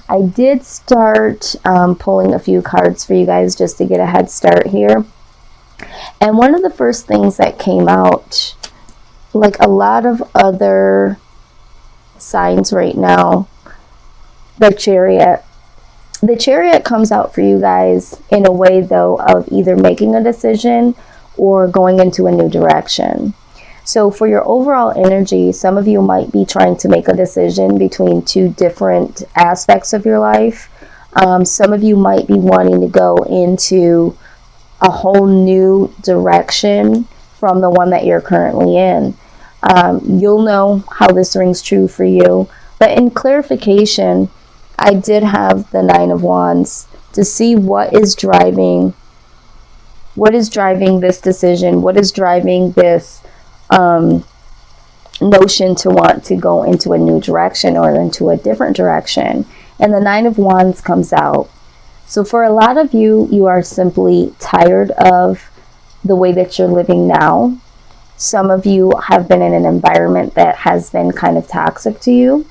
I did start pulling a few cards for you guys just to get a head start here. And one of the first things that came out, like a lot of other signs right now, the Chariot. The Chariot comes out for you guys in a way, though, of either making a decision or going into a new direction. So for your overall energy, some of you might be trying to make a decision between two different aspects of your life. Some of you might be wanting to go into a whole new direction from the one that you're currently in. You'll know how this rings true for you. But in clarification, I did have the Nine of Wands to see what is driving this decision, what is driving this notion to want to go into a new direction or into a different direction. And the Nine of Wands comes out. So for a lot of you, you are simply tired of the way that you're living now. Some of you have been in an environment that has been kind of toxic to you.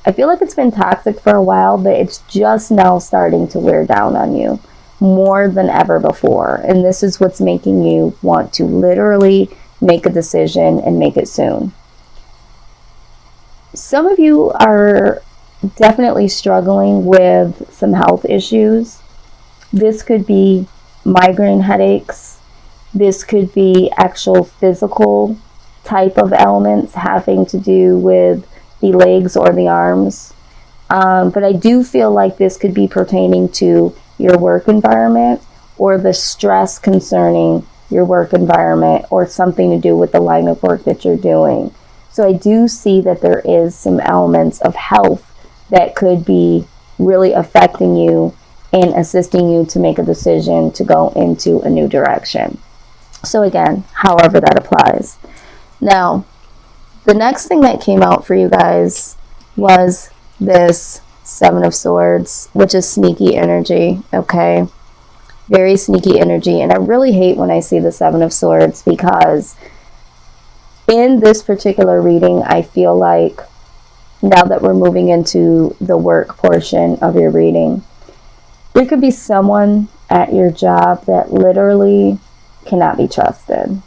I feel like it's been toxic for a while, but it's just now starting to wear down on you more than ever before. And this is what's making you want to literally make a decision and make it soon. Some of you are definitely struggling with some health issues. This could be migraine headaches. This could be actual physical type of ailments having to do with the legs or the arms. But I do feel like this could be pertaining to your work environment or the stress concerning your work environment or something to do with the line of work that you're doing. So I do see that there is some elements of health that could be really affecting you and assisting you to make a decision to go into a new direction. So again, however that applies. Now, the next thing that came out for you guys was this Seven of Swords, which is sneaky energy, okay? Very sneaky energy. And I really hate when I see the Seven of Swords, because in this particular reading, I feel like now that we're moving into the work portion of your reading, there could be someone at your job that literally cannot be trusted.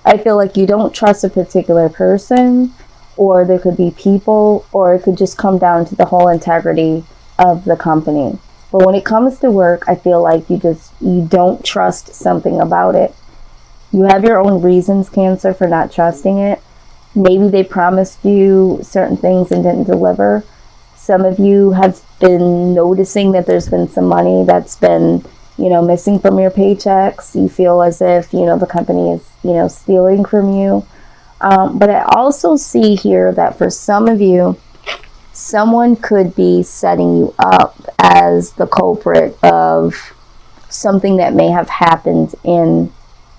I feel like you don't trust a particular person, or there could be people, or it could just come down to the whole integrity of the company. But when it comes to work, I feel like you don't trust something about it. You have your own reasons, Cancer, for not trusting it. Maybe they promised you certain things and didn't deliver. Some of you have been noticing that there's been some money that's been, missing from your paychecks. You feel as if, the company is, stealing from you. But I also see here that for some of you, someone could be setting you up as the culprit of something that may have happened in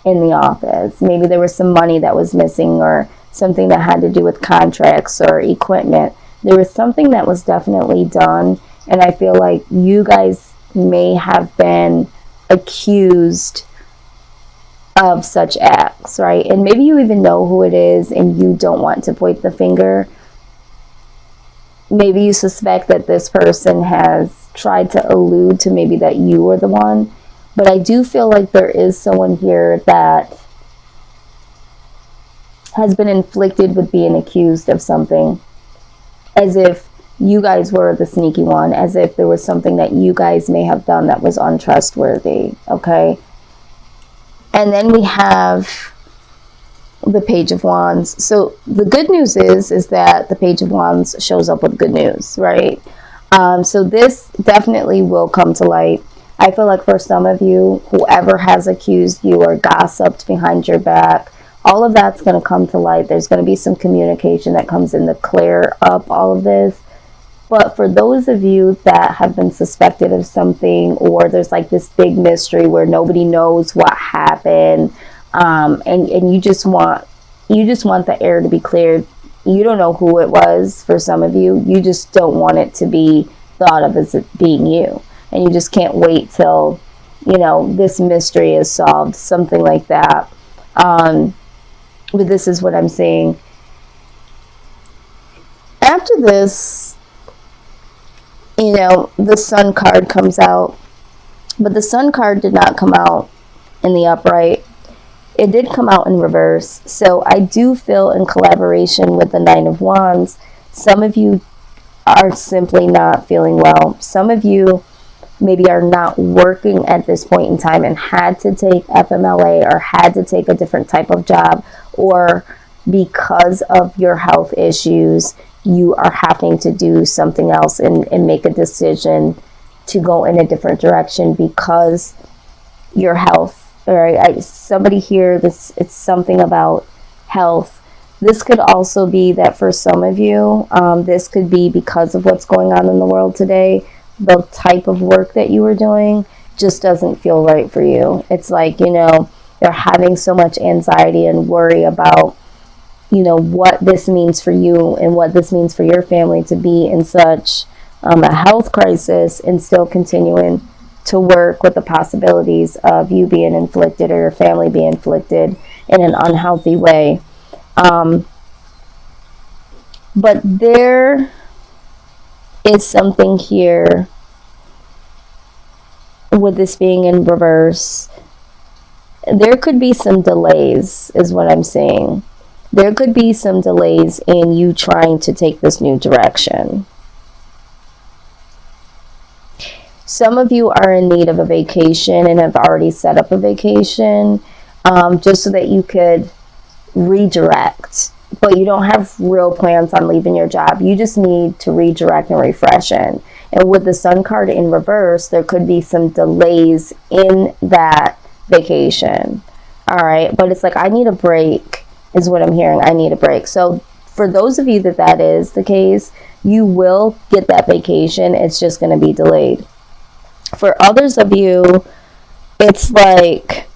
the office. Maybe there was some money that was missing, or something that had to do with contracts or equipment. There was something that was definitely done, and I feel like you guys may have been accused of such acts, right? And maybe you even know who it is and you don't want to point the finger. Maybe you suspect that this person has tried to allude to maybe that you were the one. But I do feel like there is someone here that has been inflicted with being accused of something, as if you guys were the sneaky one, as if there was something that you guys may have done that was untrustworthy, okay? And then we have the Page of Wands. So the good news is that the Page of Wands shows up with good news, right? So this definitely will come to light. I feel like for some of you, whoever has accused you or gossiped behind your back, all of that's going to come to light. There's going to be some communication that comes in to clear up all of this. But for those of you that have been suspected of something, or there's like this big mystery where nobody knows what happened, and you just want the air to be cleared. You don't know who it was. For some of you, you just don't want it to be thought of as it being you, and you just can't wait till this mystery is solved, something like that. But this is what I'm seeing. After this, you know, the Sun card comes out, but the Sun card did not come out in the upright. It did come out in reverse. So I do feel, in collaboration with the Nine of Wands, some of you are simply not feeling well. Some of you maybe are not working at this point in time and had to take FMLA or had to take a different type of job, or because of your health issues, you are having to do something else and make a decision to go in a different direction because your health. Or somebody here, it's something about health. This could also be that for some of you, this could be because of what's going on in the world today. The type of work that you were doing just doesn't feel right for you. It's like, you know, you're having so much anxiety and worry about, you know, what this means for you and what this means for your family to be in such a health crisis and still continuing to work, with the possibilities of you being inflicted or your family being inflicted in an unhealthy way. But there is something here with this being in reverse. There could be some delays, is what I'm saying. There could be some delays in you trying to take this new direction. Some of you are in need of a vacation and have already set up a vacation, just so that you could redirect. But you don't have real plans on leaving your job. You just need to redirect and refresh in. And with the Sun card in reverse, there could be some delays in that vacation. All right. But it's like, I need a break, is what I'm hearing. I need a break. So for those of you that is the case, you will get that vacation. It's just going to be delayed. For others of you, it's like,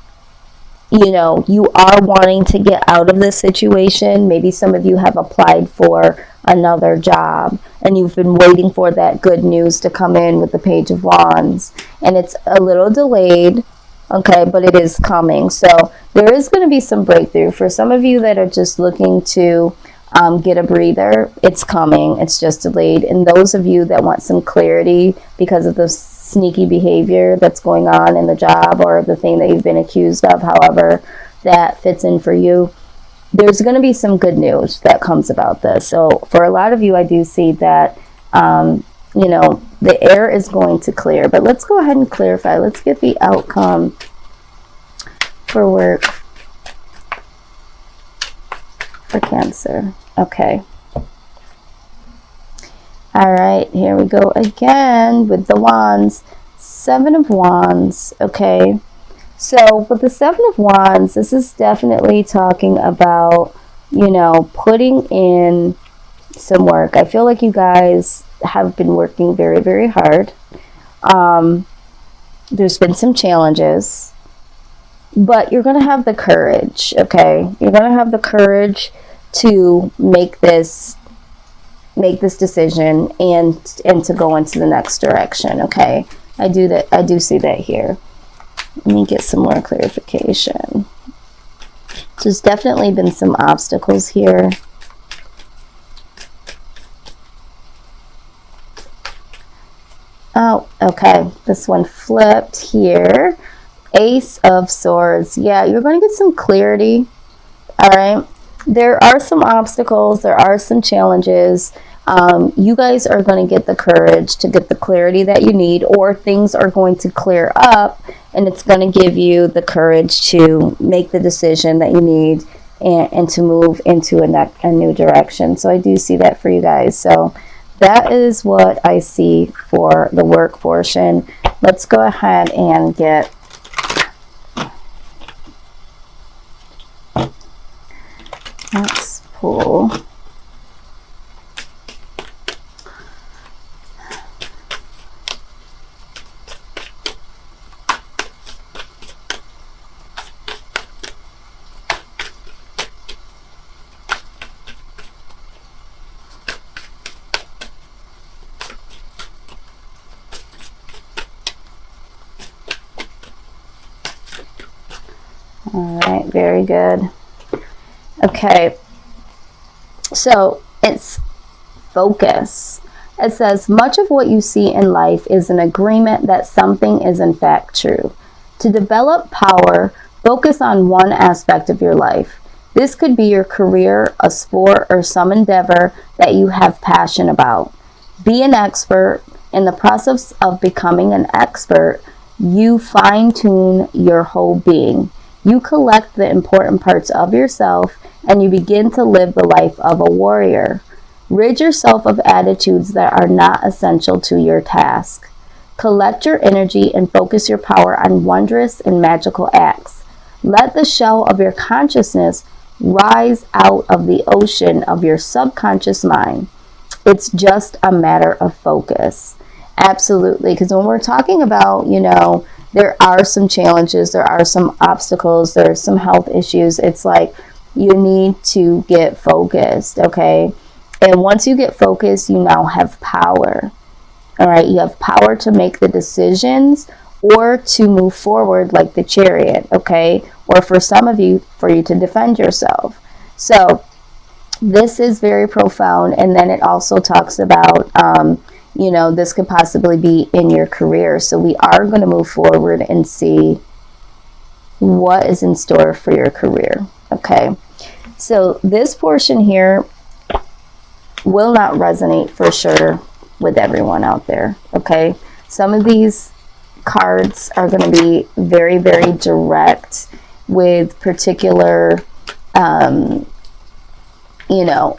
you know, you are wanting to get out of this situation. Maybe some of you have applied for another job and you've been waiting for that good news to come in with the Page of Wands. And it's a little delayed, okay, but it is coming. So there is going to be some breakthrough. For some of you that are just looking to get a breather, it's coming. It's just delayed. And those of you that want some clarity because of the sneaky behavior that's going on in the job or the thing that you've been accused of, however that fits in for you, there's going to be some good news that comes about this. So for a lot of you, I do see that, you know, the air is going to clear. But let's go ahead and clarify. Let's get the outcome for work for Cancer. Okay. All right, here we go again with the Wands. Seven of Wands, okay. So with the Seven of Wands, this is definitely talking about, you know, putting in some work. I feel like you guys have been working very, very hard. There's been some challenges, but you're going to have the courage, okay? You're going to have the courage to make this decision and to go into the next direction, okay? I do see that here. Let me get some more clarification. There's definitely been some obstacles here. Oh, okay. This one flipped here. Ace of Swords. Yeah, you're going to get some clarity. All right. There are some obstacles. There are some challenges. You guys are going to get the courage to get the clarity that you need, or things are going to clear up and it's going to give you the courage to make the decision that you need and to move into a new direction. So I do see that for you guys. So that is what I see for the work portion. Let's go ahead and get let's pull all right, very good. Okay, so it's focus. It says, much of what you see in life is an agreement that something is in fact true. To develop power, focus on one aspect of your life. This could be your career, a sport, or some endeavor that you have passion about. Be an expert. In the process of becoming an expert, you fine-tune your whole being. You collect the important parts of yourself and you begin to live the life of a warrior. Rid yourself of attitudes that are not essential to your task. Collect your energy and focus your power on wondrous and magical acts. Let the shell of your consciousness rise out of the ocean of your subconscious mind. It's just a matter of focus. Absolutely, because when we're talking about, there are some challenges, there are some obstacles, there are some health issues. It's like you need to get focused, okay? And once you get focused, you now have power. All right, you have power to make the decisions or to move forward like the chariot, okay? Or for some of you, for you to defend yourself. So this is very profound. And then it also talks about, this could possibly be in your career. So we are going to move forward and see what is in store for your career, okay? So this portion here will not resonate for sure with everyone out there, okay? Some of these cards are going to be very, very direct with particular,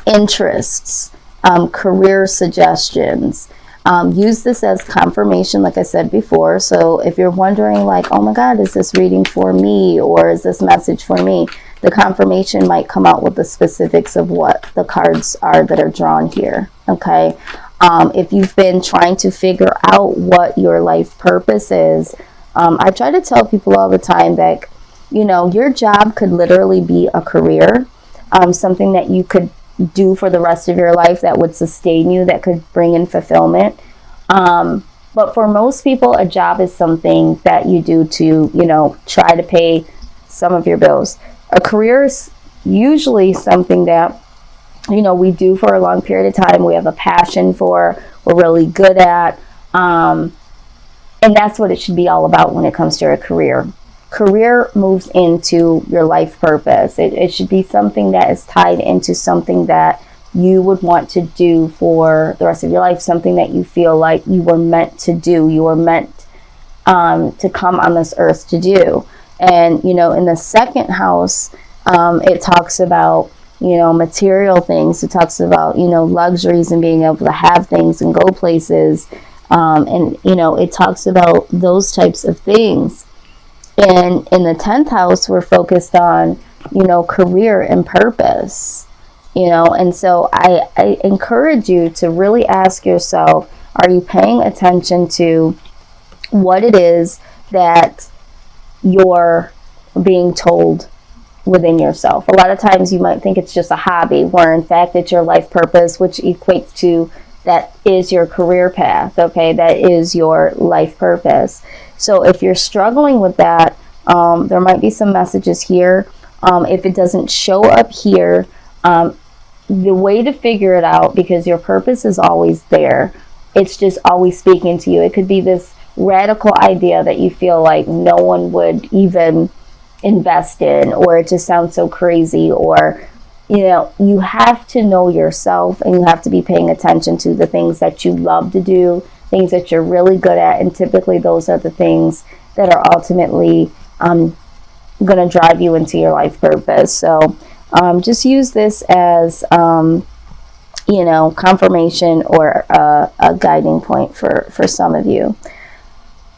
interests, career suggestions. Use this as confirmation, like I said before. So if you're wondering like, oh my God, is this reading for me or is this message for me? The confirmation might come out with the specifics of what the cards are that are drawn here, okay? If you've been trying to figure out what your life purpose is, I try to tell people all the time that, your job could literally be a career, something that you could do for the rest of your life that would sustain you, that could bring in fulfillment. But for most people, a job is something that you do to, try to pay some of your bills. A career is usually something that, we do for a long period of time. We have a passion for, we're really good at. And that's what it should be all about when it comes to a career. Career moves into your life purpose. It should be something that is tied into something that you would want to do for the rest of your life, something that you feel like you were meant to do, you were meant to come on this earth to do. And, in the second house, it talks about, material things. It talks about, luxuries and being able to have things and go places. And, it talks about those types of things. And in the 10th house, we're focused on, career and purpose, and so I encourage you to really ask yourself, are you paying attention to what it is that you're being told within yourself? A lot of times you might think it's just a hobby, where in fact it's your life purpose, which equates to that is your career path, okay? That is your life purpose. So if you're struggling with that, there might be some messages here. If it doesn't show up here, the way to figure it out, because your purpose is always there, it's just always speaking to you. It could be this radical idea that you feel like no one would even invest in, or it just sounds so crazy, or you have to know yourself, and you have to be paying attention to the things that you love to do, things that you're really good at, and typically those are the things that are ultimately going to drive you into your life purpose. So just use this as confirmation or a guiding point for some of you.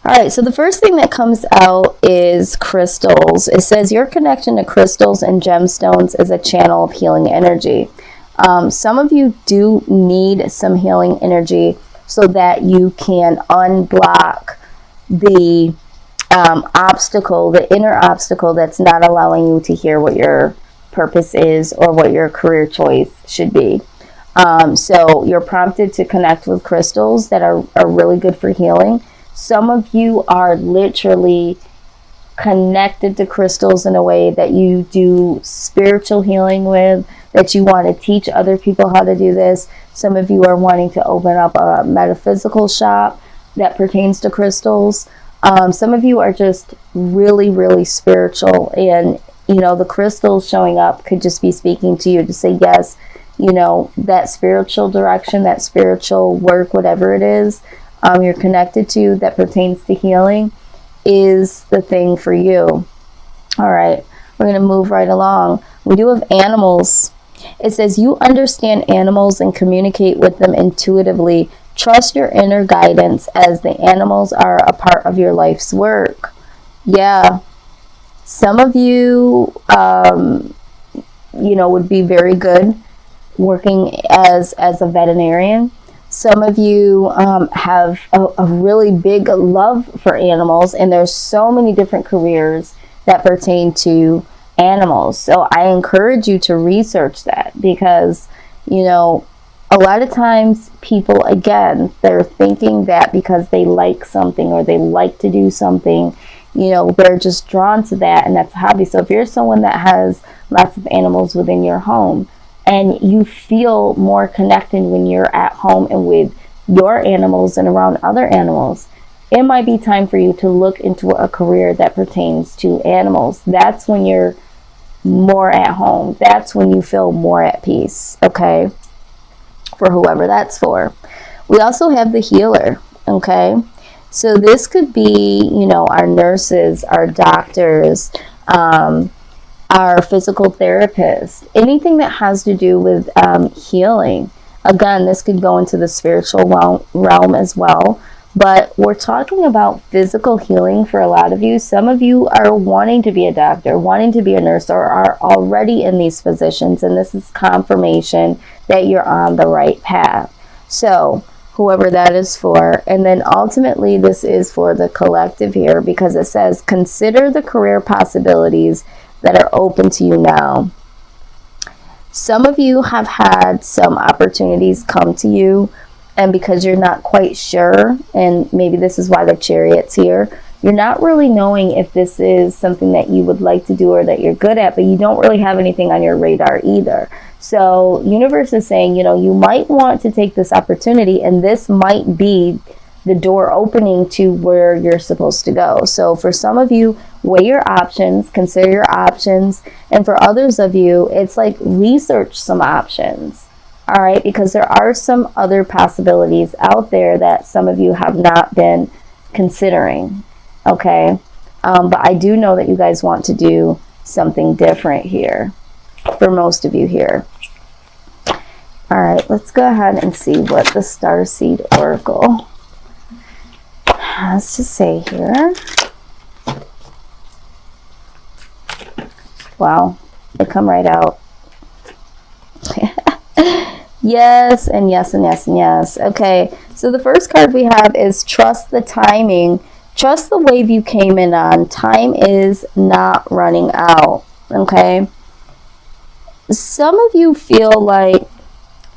All right, so the first thing that comes out is crystals. It says your connection to crystals and gemstones is a channel of healing energy. Some of you do need some healing energy so that you can unblock the obstacle, the inner obstacle that's not allowing you to hear what your purpose is or what your career choice should be. So you're prompted to connect with crystals that are really good for healing. Some of you are literally connected to crystals in a way that you do spiritual healing with. that you want to teach other people how to do this. Some of you are wanting to open up a metaphysical shop that pertains to crystals. Some of you are just really, really spiritual, and the crystals showing up could just be speaking to you to say, yes, that spiritual direction, that spiritual work, whatever it is you're connected to that pertains to healing is the thing for you. All right, we're going to move right along. We do have animals. It says you understand animals and communicate with them intuitively. Trust your inner guidance as the animals are a part of your life's work. Yeah. Some of you, would be very good working as a veterinarian. Some of you have a really big love for animals, and there's so many different careers that pertain to animals. So I encourage you to research that, because, a lot of times people, again, they're thinking that because they like something or they like to do something, they're just drawn to that, and that's a hobby. So if you're someone that has lots of animals within your home and you feel more connected when you're at home and with your animals and around other animals, it might be time for you to look into a career that pertains to animals. That's when you're more at home. That's when you feel more at peace, okay? For whoever that's for. We also have the healer, okay? So this could be, our nurses, our doctors, our physical therapists, anything that has to do with healing. Again, this could go into the spiritual realm as well. But we're talking about physical healing for a lot of you. Some of you are wanting to be a doctor, wanting to be a nurse, or are already in these positions, and this is confirmation that you're on the right path. So, whoever that is for. And then ultimately, this is for the collective here, because it says, consider the career possibilities that are open to you now. Some of you have had some opportunities come to you, and because you're not quite sure, and maybe this is why the Chariot's here, you're not really knowing if this is something that you would like to do or that you're good at, but you don't really have anything on your radar either. So universe is saying, you might want to take this opportunity, and this might be the door opening to where you're supposed to go. So for some of you, weigh your options, consider your options, and for others of you, it's like research some options. All right, because there are some other possibilities out there that some of you have not been considering, okay? But I do know that you guys want to do something different here, for most of you here. All right, let's go ahead and see what the Starseed Oracle has to say here. Wow, they come right out. Yes, and yes, and yes, and yes. Okay, so the first card we have is trust the timing. Trust the wave you came in on. Time is not running out. Okay. Some of you feel like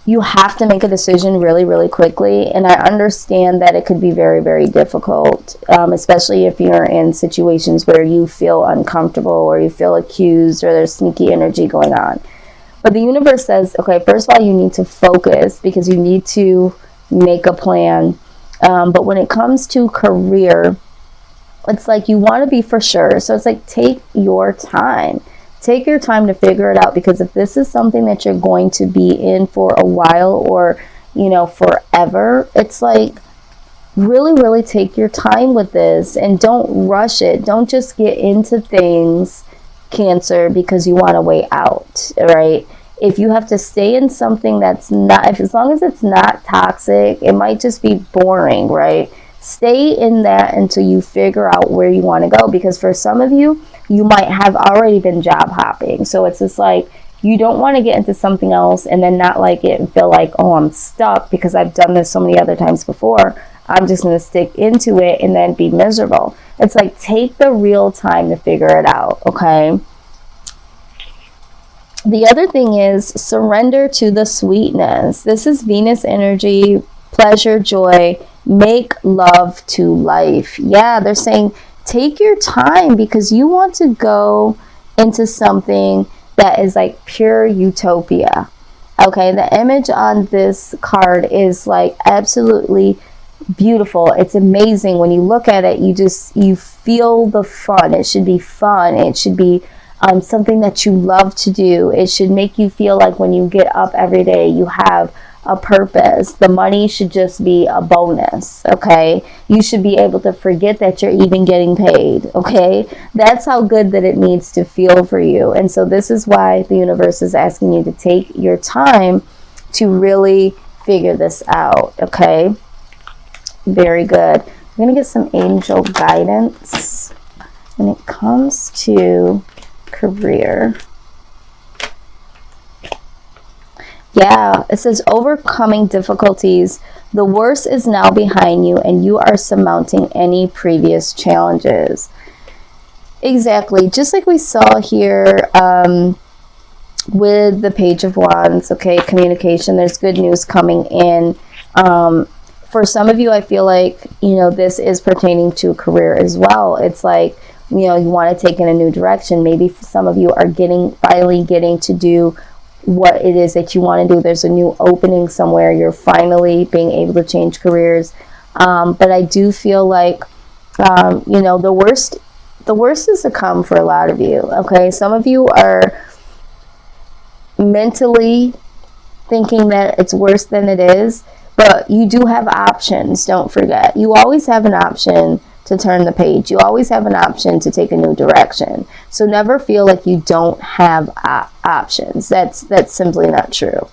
you have to make a decision really, really quickly. And I understand that it could be very, very difficult, especially if you're in situations where you feel uncomfortable or you feel accused or there's sneaky energy going on. But the universe says, okay, first of all, you need to focus because you need to make a plan. But when it comes to career, it's like you want to be for sure. So it's like, take your time. Take your time to figure it out, because if this is something that you're going to be in for a while or, forever, it's like really, really take your time with this and don't rush it. Don't just get into things, Cancer, because you want to wait out, right? If you have to stay in something that's not, as long as it's not toxic, it might just be boring, right? Stay in that until you figure out where you want to go, because for some of you, you might have already been job hopping. So it's just like, you don't want to get into something else and then not like it and feel like, oh, I'm stuck because I've done this so many other times before. I'm just going to stick into it and then be miserable. It's like, take the real time to figure it out, okay? The other thing is surrender to the sweetness. This is Venus energy, pleasure, joy, make love to life. Yeah, they're saying take your time because you want to go into something that is like pure utopia. Okay, the image on this card is like absolutely beautiful. It's amazing. When you look at it, you feel the fun. It should be fun. It should be something that you love to do. It should make you feel like when you get up every day, you have a purpose. The money should just be a bonus. Okay, you should be able to forget that you're even getting paid. Okay, that's how good that it needs to feel for you. And so this is why the universe is asking you to take your time to really figure this out. Okay, very good. I'm gonna get some angel guidance when it comes to career. Yeah, it says overcoming difficulties. The worst is now behind you and you are surmounting any previous challenges. Exactly. Just like we saw here with the Page of Wands, okay, communication, there's good news coming in. For some of you, I feel like, you know, this is pertaining to a career as well. It's like, you know, you want to take in a new direction. Maybe some of you are finally getting to do what it is that you want to do. There's a new opening somewhere. You're finally being able to change careers. But I do feel like, you know, the worst is to come for a lot of you. Okay, some of you are mentally thinking that it's worse than it is, but you do have options. Don't forget, you always have an option to turn the page. You always have an option to take a new direction. So never feel like you don't have options. That's simply not true.